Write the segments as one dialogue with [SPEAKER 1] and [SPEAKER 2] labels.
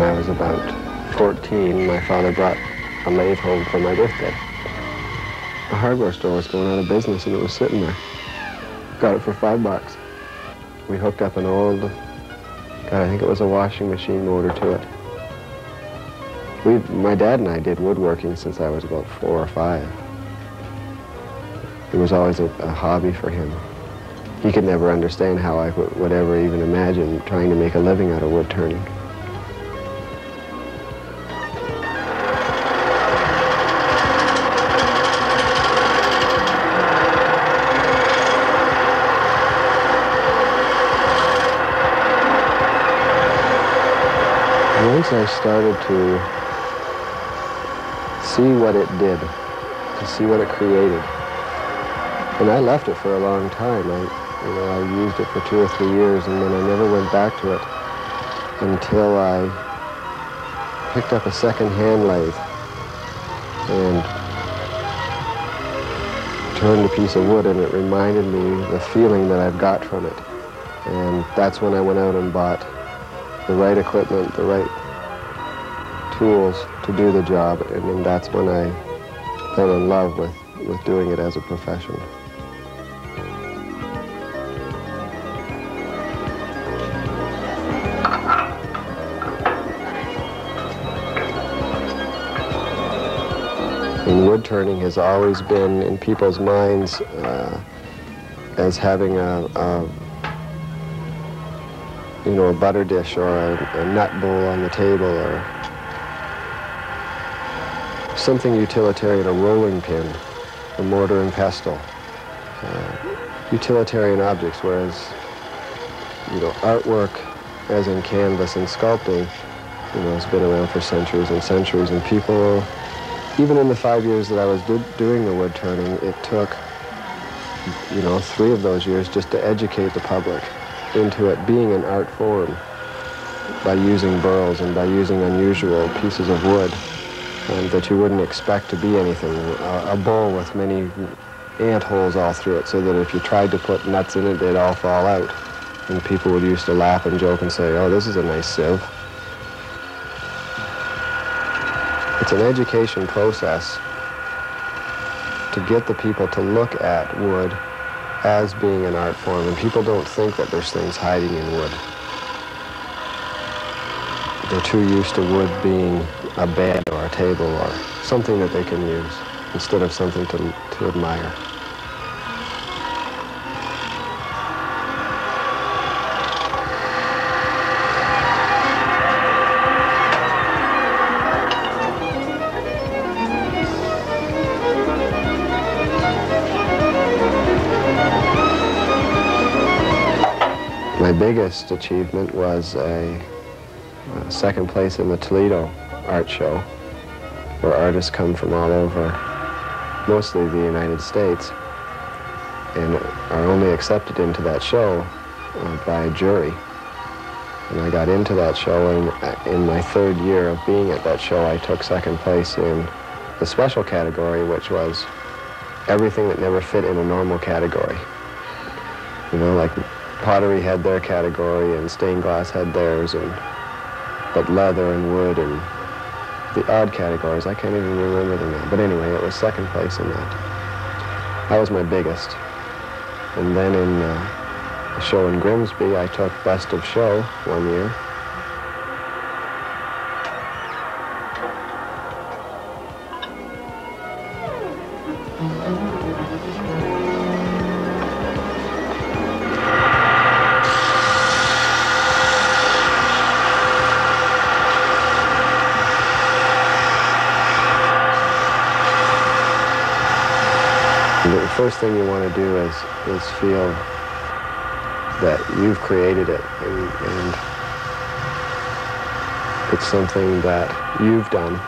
[SPEAKER 1] when I was about 14, my father brought a lathe home for my birthday. The hardware store was going out of business and it was sitting there. Got it for $5. We hooked up an old, God, I think it was a washing machine motor to it. My dad and I did woodworking since I was about 4 or 5. It was always a hobby for him. He could never understand how I would ever even imagine trying to make a living out of wood turning. Once I started to see what it did, to see what it created, and I left it for a long time. I used it for 2 or 3 years, and then I never went back to it until I picked up a second-hand lathe and turned a piece of wood, and it reminded me the feeling that I've got from it. And that's when I went out and bought the right equipment, the right tools to do the job, and then that's when I fell in love with doing it as a profession. And wood turning has always been in people's minds as having a butter dish or a nut bowl on the table, or something utilitarian, a rolling pin, a mortar and pestle, utilitarian objects, whereas, artwork, as in canvas and sculpting, has been around for centuries and centuries, and people, even in the 5 years that I was doing the wood turning, it took, 3 of those years just to educate the public into it being an art form by using burls and by using unusual pieces of wood that you wouldn't expect to be anything. A bowl with many ant holes all through it, so that if you tried to put nuts in it, they'd all fall out. And people would used to laugh and joke and say, "Oh, this is a nice sieve." It's an education process to get the people to look at wood as being an art form, and people don't think that there's things hiding in wood. They're too used to wood being a bed or a table or something that they can use instead of something to admire. My biggest achievement was a second place in the Toledo art show, where artists come from all over, mostly the United States, and are only accepted into that show by a jury. And I got into that show, and in my 3rd year of being at that show, I took second place in the special category, which was everything that never fit in a normal category. Like pottery had their category, and stained glass had theirs, but leather and wood and the odd categories, I can't even remember them now. But anyway, it was second place in that. That was my biggest. And then in a show in Grimsby, I took best of show 1 year. The first thing you want to do is feel that you've created it, and it's something that you've done.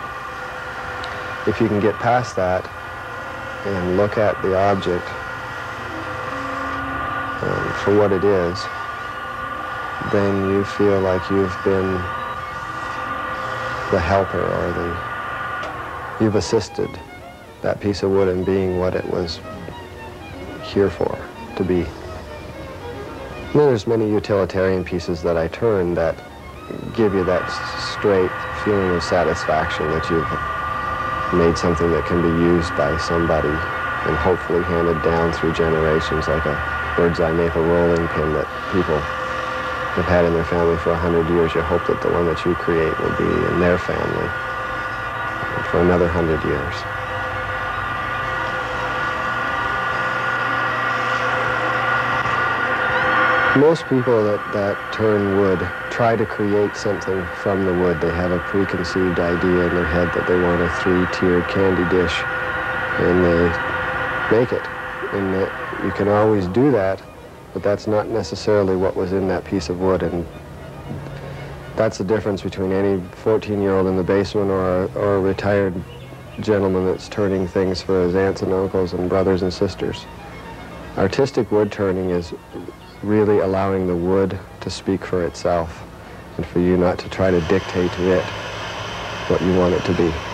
[SPEAKER 1] If you can get past that and look at the object for what it is, then you feel like you've been the helper, or you've assisted that piece of wood in being what it was here for, to be. And then there's many utilitarian pieces that I turn that give you that straight feeling of satisfaction that you've made something that can be used by somebody and hopefully handed down through generations, like a bird's eye maple rolling pin that people have had in their family for 100 years. You hope that the one that you create will be in their family for another 100 years. Most people that turn wood try to create something from the wood. They have a preconceived idea in their head that they want a three-tiered candy dish, and they make it. And you can always do that, but that's not necessarily what was in that piece of wood. And that's the difference between any 14-year-old in the basement or a retired gentleman that's turning things for his aunts and uncles and brothers and sisters. Artistic wood turning is really allowing the wood to speak for itself and for you not to try to dictate to it what you want it to be.